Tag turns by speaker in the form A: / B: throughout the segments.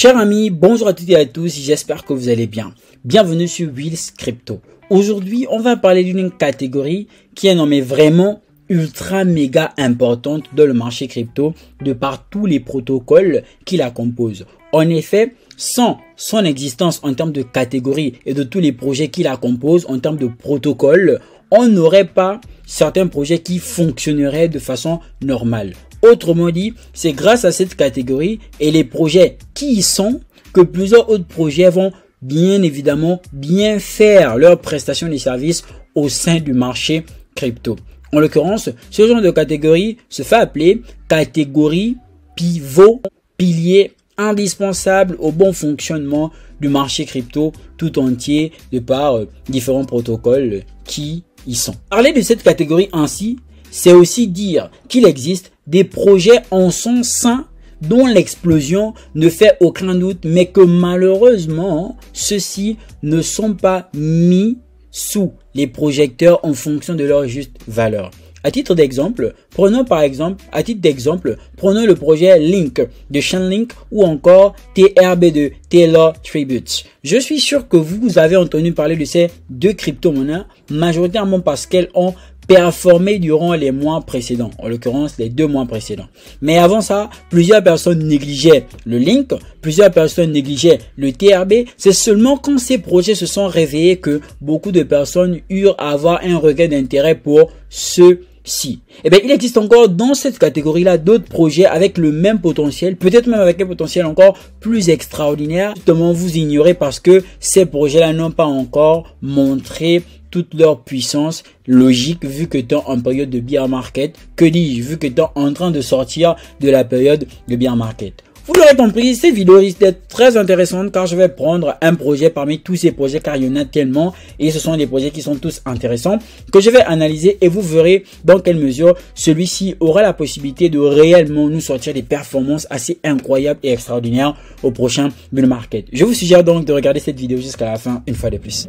A: Chers amis, bonjour à toutes et à tous, j'espère que vous allez bien. Bienvenue sur Wheels Crypto. Aujourd'hui, on va parler d'une catégorie qui est nommée vraiment ultra méga importante dans le marché crypto de par tous les protocoles qui la composent. En effet, sans son existence en termes de catégorie et de tous les projets qui la composent en termes de protocole, on n'aurait pas certains projets qui fonctionneraient de façon normale. Autrement dit, c'est grâce à cette catégorie et les projets qui y sont que plusieurs autres projets vont bien évidemment bien faire leurs prestations de services au sein du marché crypto. En l'occurrence, ce genre de catégorie se fait appeler catégorie pivot, pilier indispensable au bon fonctionnement du marché crypto tout entier de par différents protocoles qui y sont. Parler de cette catégorie ainsi, c'est aussi dire qu'il existe des projets en son sein dont l'explosion ne fait aucun doute, mais que malheureusement, ceux-ci ne sont pas mis sous les projecteurs en fonction de leur juste valeur. À titre d'exemple, prenons le projet Link de Chainlink ou encore TRB de Taylor Tributes. Je suis sûr que vous avez entendu parler de ces deux crypto-monnaies, majoritairement parce qu'elles ont performé durant les mois précédents, en l'occurrence les 2 mois précédents. Mais avant ça, plusieurs personnes négligeaient le Link, plusieurs personnes négligeaient le TRB. C'est seulement quand ces projets se sont réveillés que beaucoup de personnes eurent à avoir un regain d'intérêt pour ceux-ci. Eh bien, il existe encore dans cette catégorie-là d'autres projets avec le même potentiel, peut-être même avec un potentiel encore plus extraordinaire. Justement, vous ignorez parce que ces projets-là n'ont pas encore montré toute leur puissance logique vu que tu es en période de bear market. Que dis-je, vu que tu es en train de sortir de la période de bear market. Vous l'aurez compris, cette vidéo risque d'être très intéressante car je vais prendre un projet parmi tous ces projets car il y en a tellement et ce sont des projets qui sont tous intéressants que je vais analyser et vous verrez dans quelle mesure celui-ci aura la possibilité de réellement nous sortir des performances assez incroyables et extraordinaires au prochain bull market. Je vous suggère donc de regarder cette vidéo jusqu'à la fin une fois de plus.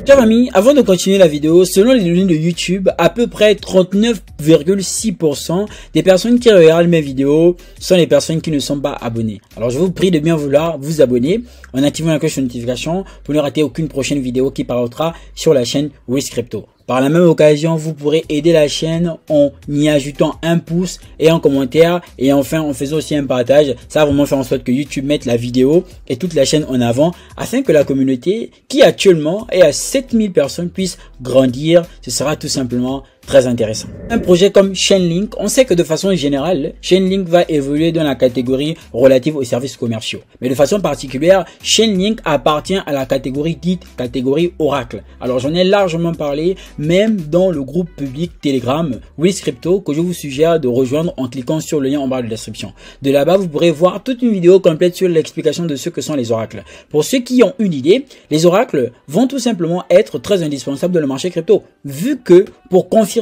A: Chers amis, avant de continuer la vidéo, selon les données de YouTube, à peu près 39,6% des personnes qui regardent mes vidéos sont les personnes qui ne sont pas abonnées. Alors je vous prie de bien vouloir vous abonner en activant la cloche de notification pour ne rater aucune prochaine vidéo qui paraîtra sur la chaîne Wheels Crypto. Par la même occasion, vous pourrez aider la chaîne en y ajoutant un pouce et un commentaire et enfin en faisant aussi un partage. Ça va vraiment faire en sorte que YouTube mette la vidéo et toute la chaîne en avant afin que la communauté qui actuellement est à 7000 personnes puisse grandir. Ce sera tout simplement très intéressant. Un projet comme Chainlink, on sait que de façon générale, Chainlink va évoluer dans la catégorie relative aux services commerciaux. Mais de façon particulière, Chainlink appartient à la catégorie dite catégorie Oracle. Alors j'en ai largement parlé, même dans le groupe public Telegram Wheels Crypto que je vous suggère de rejoindre en cliquant sur le lien en barre de description. De là-bas, vous pourrez voir toute une vidéo complète sur l'explication de ce que sont les oracles. Pour ceux qui ont une idée, les oracles vont tout simplement être très indispensables dans le marché crypto, vu que pour confirmer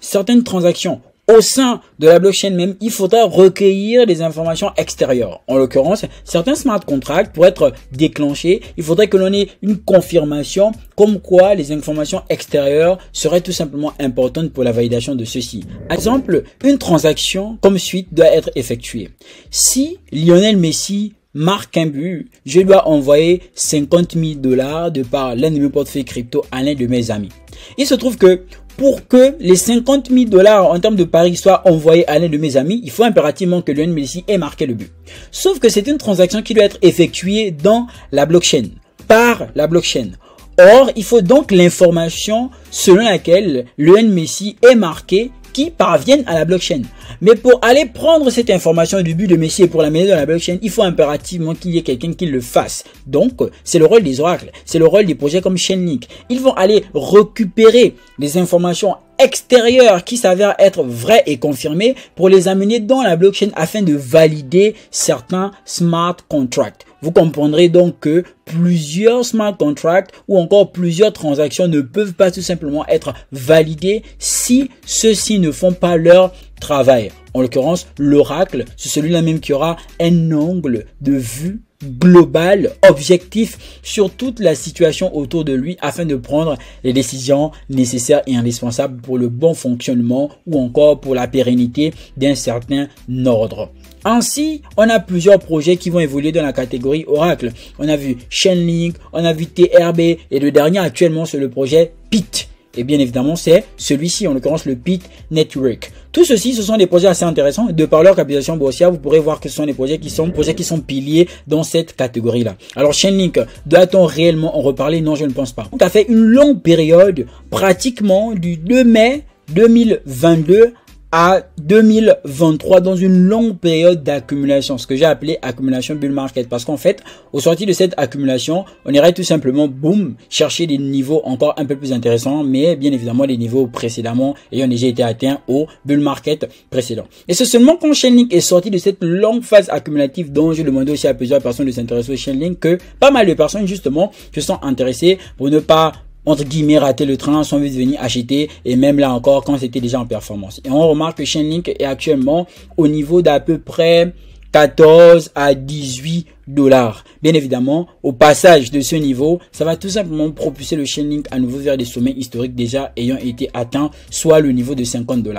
A: certaines transactions au sein de la blockchain même, il faudra recueillir des informations extérieures. En l'occurrence, certains smart contracts pour être déclenchés, il faudrait que l'on ait une confirmation comme quoi les informations extérieures seraient tout simplement importantes pour la validation de ceci. Par exemple, une transaction comme suite doit être effectuée. Si Lionel Messi marque un but, je dois envoyer 50 000 $ de par l'un de mes portefeuilles crypto à l'un de mes amis. Il se trouve que pour que les 50 000 $ en termes de pari soient envoyés à l'un de mes amis, il faut impérativement que Lionel Messi ait marqué le but. Sauf que c'est une transaction qui doit être effectuée dans la blockchain, par la blockchain. Or, il faut donc l'information selon laquelle Lionel Messi est marqué qui parviennent à la blockchain. Mais pour aller prendre cette information du but de Messi et pour la mener dans la blockchain, il faut impérativement qu'il y ait quelqu'un qui le fasse. Donc, c'est le rôle des oracles, c'est le rôle des projets comme Chainlink. Ils vont aller récupérer les informations extérieures qui s'avèrent être vraies et confirmées pour les amener dans la blockchain afin de valider certains smart contracts. Vous comprendrez donc que plusieurs smart contracts ou encore plusieurs transactions ne peuvent pas tout simplement être validées si ceux-ci ne font pas leur travail. En l'occurrence, l'oracle, c'est celui-là même qui aura un angle de vue global, objectif sur toute la situation autour de lui afin de prendre les décisions nécessaires et indispensables pour le bon fonctionnement ou encore pour la pérennité d'un certain ordre. Ainsi, on a plusieurs projets qui vont évoluer dans la catégorie Oracle. On a vu Chainlink, on a vu TRB et le dernier actuellement c'est le projet PIT. Et bien évidemment, c'est celui-ci, en l'occurrence le PIT Network. Tout ceci, ce sont des projets assez intéressants. De par leur capitalisation boursière, vous pourrez voir que ce sont des projets qui sont piliers dans cette catégorie-là. Alors, Chainlink, doit-on réellement en reparler? Non, je ne pense pas. Ça fait une longue période, pratiquement du 2 mai 2022 à 2023, dans une longue période d'accumulation, ce que j'ai appelé accumulation bull market, parce qu'en fait, au sorti de cette accumulation, on irait tout simplement, boum, chercher des niveaux encore un peu plus intéressants, mais bien évidemment, les niveaux précédemment ayant déjà été atteints au bull market précédent. Et c'est seulement quand Chainlink est sorti de cette longue phase accumulative dont je demandais aussi à plusieurs personnes de s'intéresser au Chainlink que pas mal de personnes, justement, se sont intéressées pour ne pas entre guillemets rater le train, sont venus acheter, et même là encore quand c'était déjà en performance. Et on remarque que Chainlink est actuellement au niveau d'à peu près 14 à 18 $. Bien évidemment, au passage de ce niveau, ça va tout simplement propulser le Chainlink à nouveau vers des sommets historiques déjà ayant été atteints, soit le niveau de 50 $.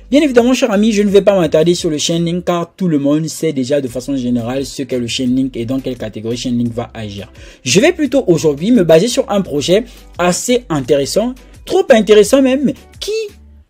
A: Bien évidemment, chers amis, je ne vais pas m'attarder sur le Chainlink car tout le monde sait déjà de façon générale ce qu'est le Chainlink et dans quelle catégorie Chainlink va agir. Je vais plutôt aujourd'hui me baser sur un projet assez intéressant, trop intéressant même, qui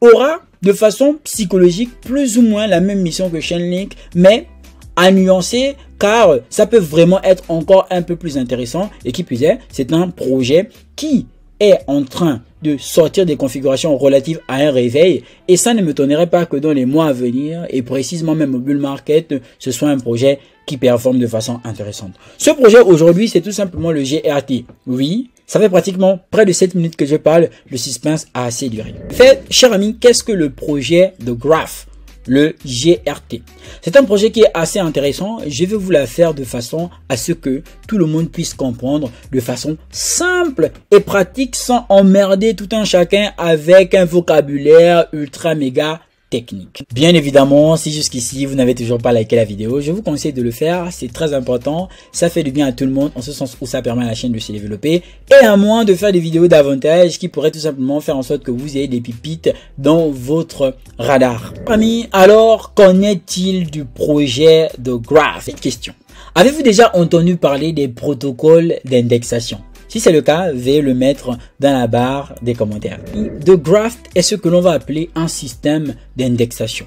A: aura de façon psychologique plus ou moins la même mission que Chainlink, mais à nuancer car ça peut vraiment être encore un peu plus intéressant et qui plus est, c'est un projet qui est en train de sortir des configurations relatives à un réveil et ça ne me m'étonnerait pas que dans les mois à venir et précisément même au bull market, ce soit un projet qui performe de façon intéressante. Ce projet aujourd'hui, c'est tout simplement le GRT. Oui, ça fait pratiquement près de 7 minutes que je parle, le suspense a assez duré. En fait, cher ami, qu'est-ce que le projet de Graph? Le GRT. C'est un projet qui est assez intéressant. Je vais vous la faire de façon à ce que tout le monde puisse comprendre de façon simple et pratique sans emmerder tout un chacun avec un vocabulaire ultra méga technique. Bien évidemment, si jusqu'ici vous n'avez toujours pas liké la vidéo, je vous conseille de le faire, c'est très important, ça fait du bien à tout le monde en ce sens où ça permet à la chaîne de se développer et à moins de faire des vidéos davantage qui pourraient tout simplement faire en sorte que vous ayez des pépites dans votre radar. Amis, alors qu'en est-il du projet de Graph? Cette question. Avez-vous déjà entendu parler des protocoles d'indexation? Si c'est le cas, veuillez le mettre dans la barre des commentaires. The Graph est ce que l'on va appeler un système d'indexation.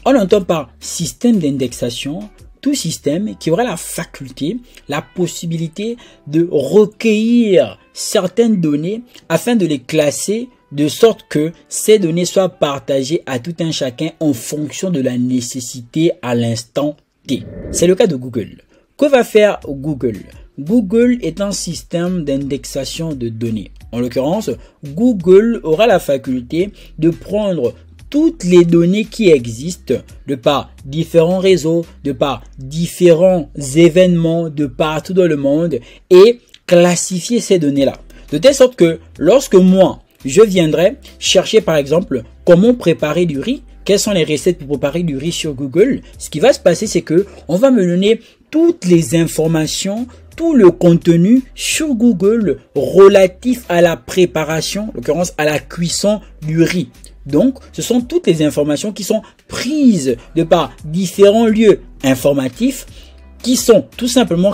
A: On entend par système d'indexation tout système qui aura la faculté, la possibilité de recueillir certaines données afin de les classer de sorte que ces données soient partagées à tout un chacun en fonction de la nécessité à l'instant T. C'est le cas de Google. Que va faire Google? Google est un système d'indexation de données. En l'occurrence, Google aura la faculté de prendre toutes les données qui existent de par différents réseaux, de par différents événements de partout dans le monde et classifier ces données-là. De telle sorte que lorsque moi, je viendrai chercher par exemple comment préparer du riz, quelles sont les recettes pour préparer du riz sur Google, ce qui va se passer c'est que on va me donner toutes les informations, tout le contenu sur Google relatif à la préparation, en l'occurrence à la cuisson du riz. Donc, ce sont toutes les informations qui sont prises de par différents lieux informatifs qui sont tout simplement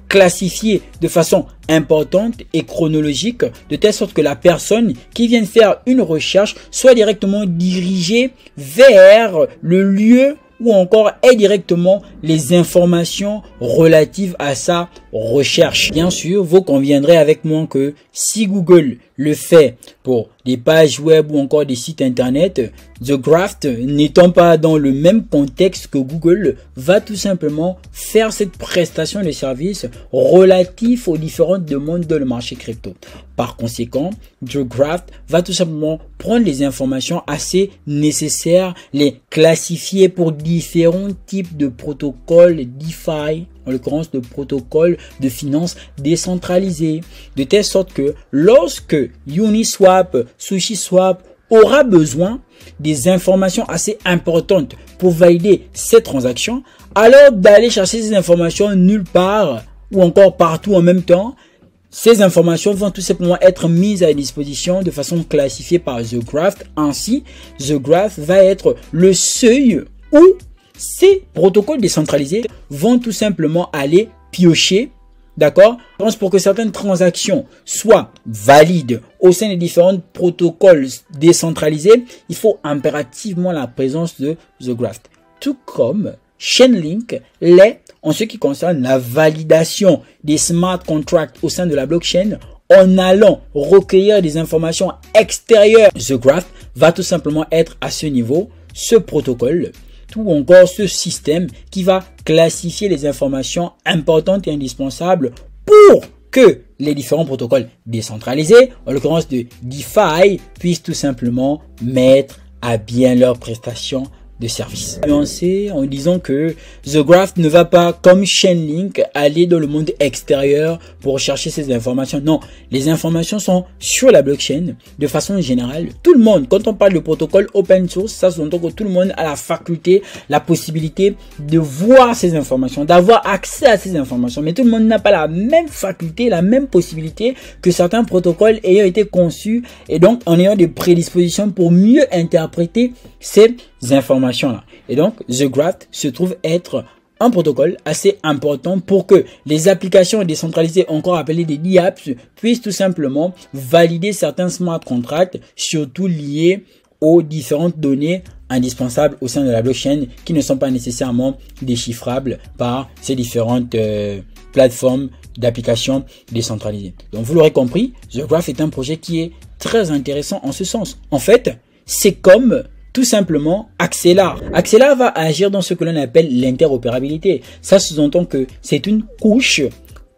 A: classifiés de façon importante et chronologique de telle sorte que la personne qui vient faire une recherche soit directement dirigée vers le lieu ou encore est directement les informations relatives à sa recherche. Bien sûr, vous conviendrez avec moi que si Google le fait pour des pages web ou encore des sites internet, The Graph n'étant pas dans le même contexte que Google va tout simplement faire cette prestation de services relatif aux différentes demandes dans le marché crypto. Par conséquent, The Graph va tout simplement prendre les informations assez nécessaires, les classifier pour différents types de protocoles DeFi, en l'occurrence de protocoles de finances décentralisées, de telle sorte que lorsque Uniswap, SushiSwap aura besoin des informations assez importantes pour valider ces transactions, alors d'aller chercher ces informations nulle part ou encore partout en même temps, ces informations vont tout simplement être mises à disposition de façon classifiée par The Graph. Ainsi, The Graph va être le seuil où ces protocoles décentralisés vont tout simplement aller piocher, d'accord, pour que certaines transactions soient valides au sein des différents protocoles décentralisés. Il faut impérativement la présence de The Graph, tout comme Chainlink l'est en ce qui concerne la validation des smart contracts au sein de la blockchain en allant recueillir des informations extérieures. The Graph va tout simplement être à ce niveau, ce protocole, ou encore ce système qui va classifier les informations importantes et indispensables pour que les différents protocoles décentralisés, en l'occurrence de DeFi, puissent tout simplement mettre à bien leurs prestations de service. En disant que The Graph ne va pas, comme Chainlink, aller dans le monde extérieur pour chercher ces informations. Non, les informations sont sur la blockchain de façon générale. Tout le monde, quand on parle de protocole open source, ça sous-entend que tout le monde a la faculté, la possibilité de voir ces informations, d'avoir accès à ces informations. Mais tout le monde n'a pas la même faculté, la même possibilité que certains protocoles ayant été conçus et donc en ayant des prédispositions pour mieux interpréter ces informations-là. Et donc, The Graph se trouve être un protocole assez important pour que les applications décentralisées, encore appelées des DApps, puissent tout simplement valider certains smart contracts, surtout liés aux différentes données indispensables au sein de la blockchain qui ne sont pas nécessairement déchiffrables par ces différentes plateformes d'applications décentralisées. Donc, vous l'aurez compris, The Graph est un projet qui est très intéressant en ce sens. En fait, c'est comme tout simplement Axelar. Axelar va agir dans ce que l'on appelle l'interopérabilité. Ça sous-entend que c'est une couche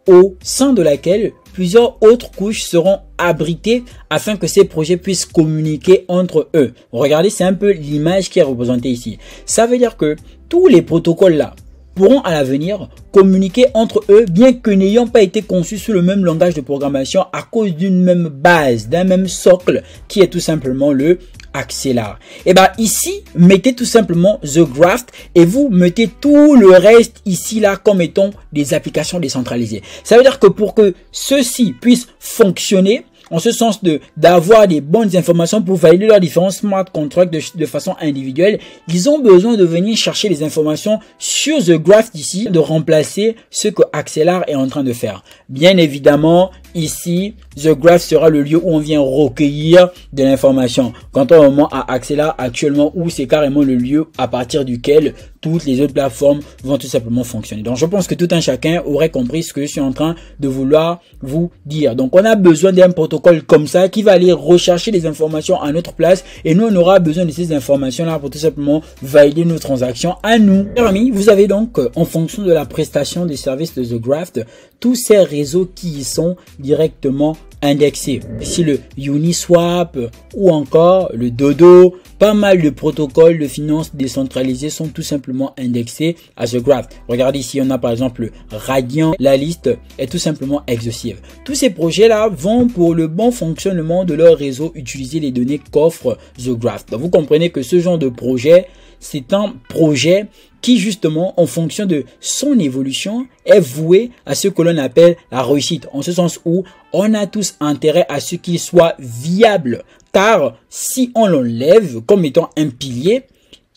A: au sein de laquelle plusieurs autres couches seront abritées afin que ces projets puissent communiquer entre eux. Regardez, c'est un peu l'image qui est représentée ici. Ça veut dire que tous les protocoles là pourront à l'avenir communiquer entre eux, bien que n'ayant pas été conçus sous le même langage de programmation à cause d'une même base, d'un même socle qui est tout simplement le Axelar. Et ben ici, mettez tout simplement The Graph et vous mettez tout le reste ici là comme étant des applications décentralisées. Ça veut dire que pour que ceux-ci puissent fonctionner, en ce sens d'avoir des bonnes informations pour valider leurs différents smart contracts de façon individuelle, ils ont besoin de venir chercher les informations sur The Graph d'ici, de remplacer ce que Axelar est en train de faire. Bien évidemment, ici, The Graph sera le lieu où on vient recueillir de l'information. Quant au moment à Axelar actuellement, où c'est carrément le lieu à partir duquel toutes les autres plateformes vont tout simplement fonctionner. Donc, je pense que tout un chacun aurait compris ce que je suis en train de vouloir vous dire. Donc, on a besoin d'un protocole comme ça qui va aller rechercher les informations à notre place et nous, on aura besoin de ces informations-là pour tout simplement valider nos transactions à nous. Chers amis, vous avez donc, en fonction de la prestation des services de The Graph, tous ces réseaux qui y sont directement indexés. Ici le Uniswap ou encore le Dodo, pas mal de protocoles de finances décentralisés sont tout simplement indexés à The Graph. Regardez ici, on a par exemple le Radiant. La liste est tout simplement exhaustive. Tous ces projets-là vont pour le bon fonctionnement de leur réseau utiliser les données qu'offre The Graph. Donc, vous comprenez que ce genre de projet, c'est un projet qui justement, en fonction de son évolution, est voué à ce que l'on appelle la réussite. En ce sens où on a tous intérêt à ce qu'il soit viable. Car si on l'enlève comme étant un pilier,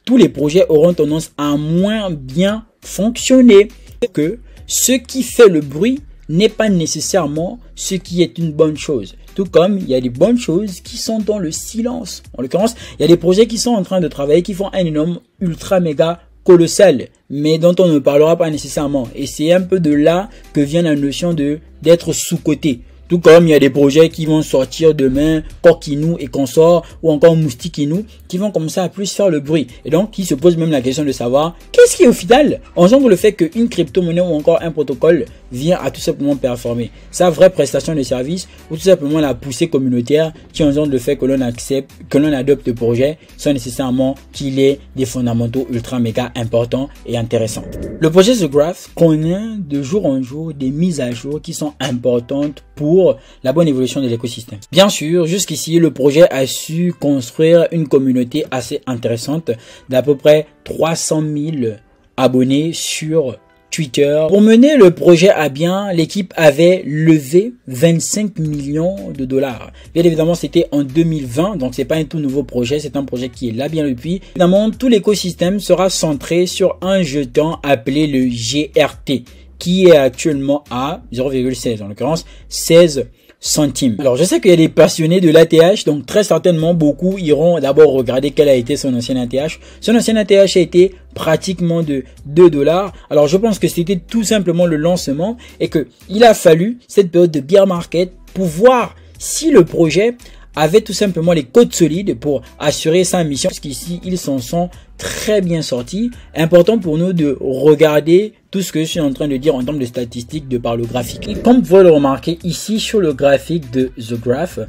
A: tous les projets auront tendance à moins bien fonctionner. Que ce qui fait le bruit n'est pas nécessairement ce qui est une bonne chose. Tout comme il y a des bonnes choses qui sont dans le silence. En l'occurrence, il y a des projets qui sont en train de travailler, qui font un énorme ultra méga colossal, mais dont on ne parlera pas nécessairement. Et c'est un peu de là que vient la notion d'être sous-coté. Tout comme il y a des projets qui vont sortir demain, Coquinou et consorts, ou encore Moustiquinou, qui vont comme ça à plus faire le bruit. Et donc, qui se pose même la question de savoir, qu'est-ce qui au final engendre le fait qu'une crypto-monnaie ou encore un protocole vient à tout simplement performer. Sa vraie prestation de service, ou tout simplement la poussée communautaire qui engendre le fait que l'on accepte, que l'on adopte le projet, sans nécessairement qu'il ait des fondamentaux ultra méga importants et intéressants. Le projet The Graph connaît de jour en jour des mises à jour qui sont importantes pour la bonne évolution de l'écosystème. Bien sûr, jusqu'ici, le projet a su construire une communauté assez intéressante d'à peu près 300 000 abonnés sur Twitter. Pour mener le projet à bien, l'équipe avait levé 25 millions de dollars. Bien évidemment, c'était en 2020, donc c'est pas un tout nouveau projet, c'est un projet qui est là bien depuis. Évidemment, tout l'écosystème sera centré sur un jeton appelé le GRT, qui est actuellement à 0,16, en l'occurrence 16 centimes. Alors, je sais qu'il y a des passionnés de l'ATH, donc très certainement beaucoup iront d'abord regarder quel a été son ancien ATH. Son ancien ATH a été pratiquement de 2 dollars. Alors, je pense que c'était tout simplement le lancement et que il a fallu cette période de bear market pour voir si le projet avait tout simplement les codes solides pour assurer sa mission, parce qu'ici, ils s'en sont très bien sortis. Important pour nous de regarder tout ce que je suis en train de dire en termes de statistiques de par le graphique. Et comme vous pouvez le remarquer ici sur le graphique de The Graph,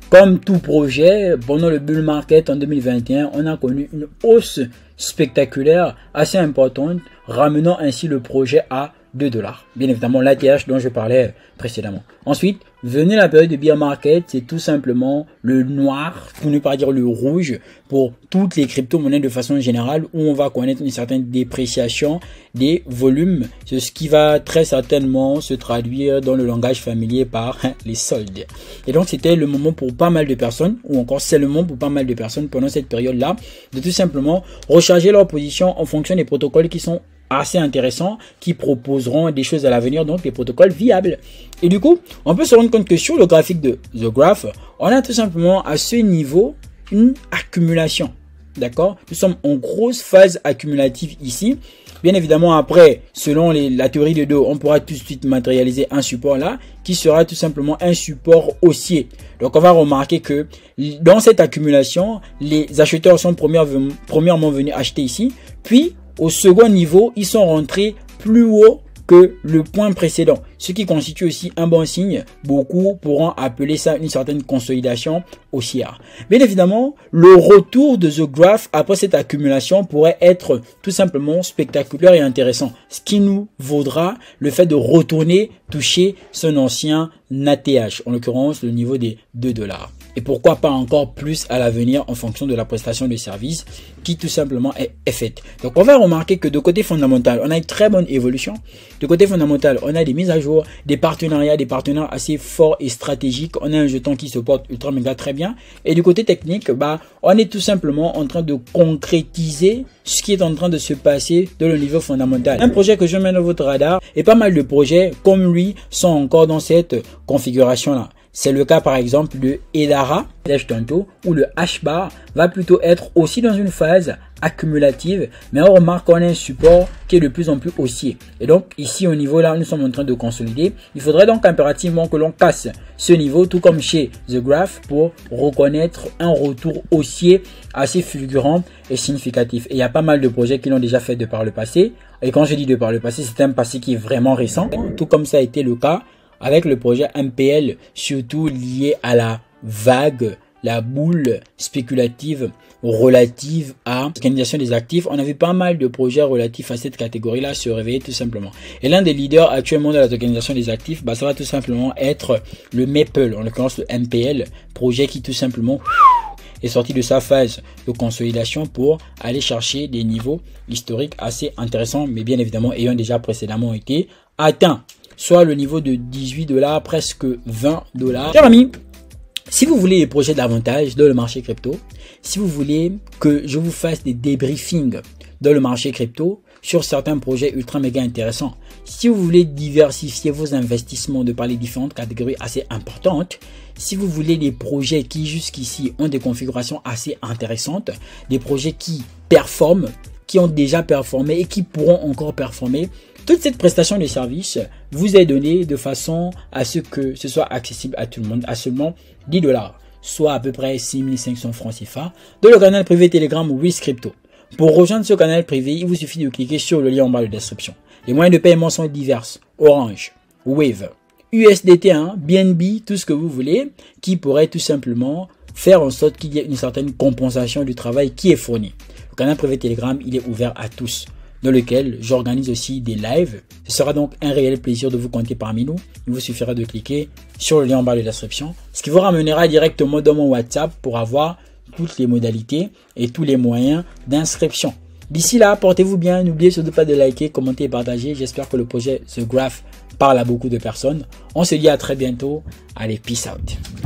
A: comme tout projet, pendant le bull market en 2021, on a connu une hausse spectaculaire assez importante, ramenant ainsi le projet à 2 dollars. Bien évidemment, l'ATH dont je parlais précédemment. Ensuite, venez la période de bear market, c'est tout simplement le noir, pour ne pas dire le rouge, pour toutes les crypto-monnaies de façon générale, où on va connaître une certaine dépréciation des volumes. C'est ce qui va très certainement se traduire dans le langage familier par les soldes. Et donc, c'était le moment pour pas mal de personnes, ou encore c'est le moment pour pas mal de personnes pendant cette période-là, de tout simplement recharger leur position en fonction des protocoles qui sont assez intéressants, qui proposeront des choses à l'avenir, donc des protocoles viables. Et du coup, on peut se rendre compte que sur le graphique de The Graph, on a tout simplement à ce niveau une accumulation. D'accord? Nous sommes en grosse phase accumulative ici. Bien évidemment, après, selon la théorie de dos, on pourra tout de suite matérialiser un support là, qui sera tout simplement un support haussier. Donc, on va remarquer que dans cette accumulation, les acheteurs sont premièrement venus acheter ici, puis au second niveau, ils sont rentrés plus haut que le point précédent, ce qui constitue aussi un bon signe. Beaucoup pourront appeler ça une certaine consolidation haussière. Bien évidemment, le retour de The Graph après cette accumulation pourrait être tout simplement spectaculaire et intéressant, ce qui nous vaudra le fait de retourner toucher son ancien ATH, en l'occurrence le niveau des 2 dollars. Et pourquoi pas encore plus à l'avenir en fonction de la prestation de service qui tout simplement est faite. Donc on va remarquer que de côté fondamental, on a une très bonne évolution. De côté fondamental, on a des mises à jour, des partenariats, des partenaires assez forts et stratégiques. On a un jeton qui se porte ultra méga très bien. Et du côté technique, on est tout simplement en train de concrétiser ce qui est en train de se passer dans le niveau fondamental. Un projet que je mets dans votre radar et pas mal de projets comme lui sont encore dans cette configuration-là. C'est le cas par exemple de Hedera, tantôt, où le H-bar va plutôt être aussi dans une phase accumulative, mais on remarque qu'on a un support qui est de plus en plus haussier. Et donc ici au niveau là, nous sommes en train de consolider. Il faudrait donc impérativement que l'on casse ce niveau, tout comme chez The Graph, pour reconnaître un retour haussier assez fulgurant et significatif. Et il y a pas mal de projets qui l'ont déjà fait de par le passé. Et quand je dis de par le passé, c'est un passé qui est vraiment récent, tout comme ça a été le cas avec le projet MPL, surtout lié à la vague, la boule spéculative relative à l'organisation des actifs. On a vu pas mal de projets relatifs à cette catégorie-là se réveiller tout simplement. Et l'un des leaders actuellement de la organisation des actifs, ça va tout simplement être le Maple, en l'occurrence le MPL, projet qui tout simplement est sorti de sa phase de consolidation pour aller chercher des niveaux historiques assez intéressants, mais bien évidemment ayant déjà précédemment été atteints. Soit le niveau de 18 dollars, presque 20 dollars. Chers amis, si vous voulez des projets davantage dans le marché crypto, si vous voulez que je vous fasse des débriefings dans le marché crypto sur certains projets ultra méga intéressants, si vous voulez diversifier vos investissements de par les différentes catégories assez importantes, si vous voulez des projets qui jusqu'ici ont des configurations assez intéressantes, des projets qui performent, qui ont déjà performé et qui pourront encore performer, toute cette prestation de service vous est donnée de façon à ce que ce soit accessible à tout le monde à seulement 10 dollars, soit à peu près 6500 francs CFA, dans le canal privé Telegram WizCrypto. Pour rejoindre ce canal privé, il vous suffit de cliquer sur le lien en bas de la description. Les moyens de paiement sont divers, Orange, Wave, USDT, BNB, tout ce que vous voulez, qui pourrait tout simplement faire en sorte qu'il y ait une certaine compensation du travail qui est fourni. Le canal privé Telegram, il est ouvert à tous, dans lequel j'organise aussi des lives. Ce sera donc un réel plaisir de vous compter parmi nous. Il vous suffira de cliquer sur le lien en bas de la description, ce qui vous ramènera directement dans mon WhatsApp pour avoir toutes les modalités et tous les moyens d'inscription. D'ici là, portez-vous bien. N'oubliez surtout pas de liker, commenter et partager. J'espère que le projet The Graph parle à beaucoup de personnes. On se dit à très bientôt. Allez, peace out.